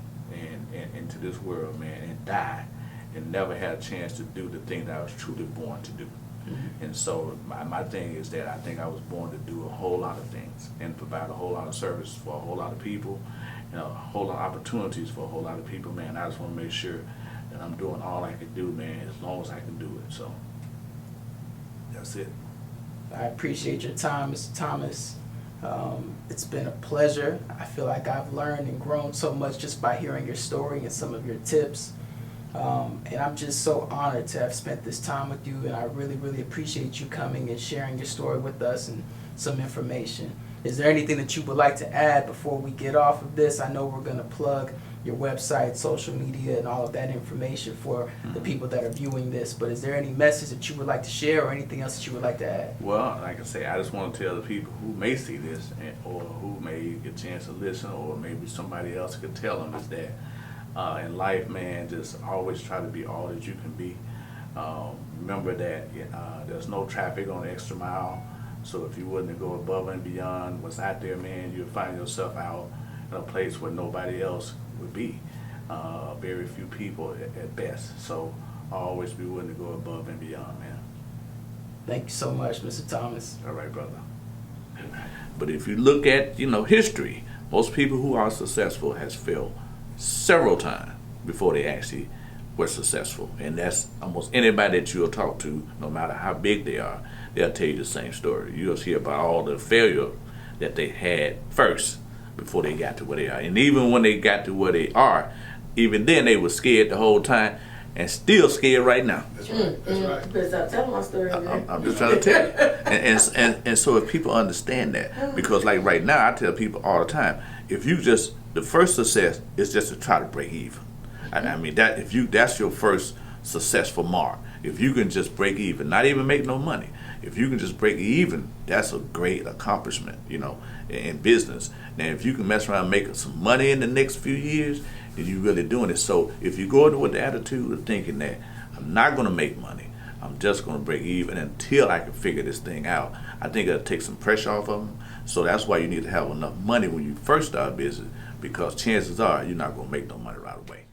into this world, man, and die and never had a chance to do the thing that I was truly born to do. Mm-hmm. And so my thing is that I think I was born to do a whole lot of things and provide a whole lot of service for a whole lot of people, a whole lot of opportunities for a whole lot of people, man. I just want to make sure that I'm doing all I can do, man, as long as I can do it. So that's it. I appreciate your time, Mr. Thomas. It's been a pleasure. I feel like I've learned and grown so much just by hearing your story and some of your tips. And I'm just so honored to have spent this time with you, and I really, really appreciate you coming and sharing your story with us and some information. Is there anything that you would like to add before we get off of this? I know we're going to plug your website, social media, and all of that information for the people that are viewing this, but is there any message that you would like to share or anything else that you would like to add? Well, like I say, I just want to tell the people who may see this or who may get a chance to listen, or maybe somebody else could tell them, is that in life, man, just always try to be all that you can be. Remember that there's no traffic on the extra mile, so if you wouldn't go above and beyond what's out there, man, you'll find yourself out in a place where nobody else would be. Very few people at best. So always be willing to go above and beyond, man. Thank you so much, Mr. Thomas. All right, brother. But if you look at, history, most people who are successful has failed several times before they actually were successful. And that's almost anybody that you'll talk to, no matter how big they are, they'll tell you the same story. You'll hear about all the failure that they had first before they got to where they are. And even when they got to where they are, even then they were scared the whole time and still scared right now. That's right. That's right. But stop telling my story. I'm just trying to tell you. And so if people understand that, because like right now I tell people all the time, if you just, the first success is just to try to break even. I mean, that's your first successful mark. If you can just break even, not even make no money, if you can just break even, that's a great accomplishment, in business. Now, if you can mess around making some money in the next few years, then you're really doing it. So if you go into with the attitude of thinking that I'm not going to make money, I'm just going to break even until I can figure this thing out, I think it'll take some pressure off of them. So that's why you need to have enough money when you first start business, because chances are you're not going to make no money right away.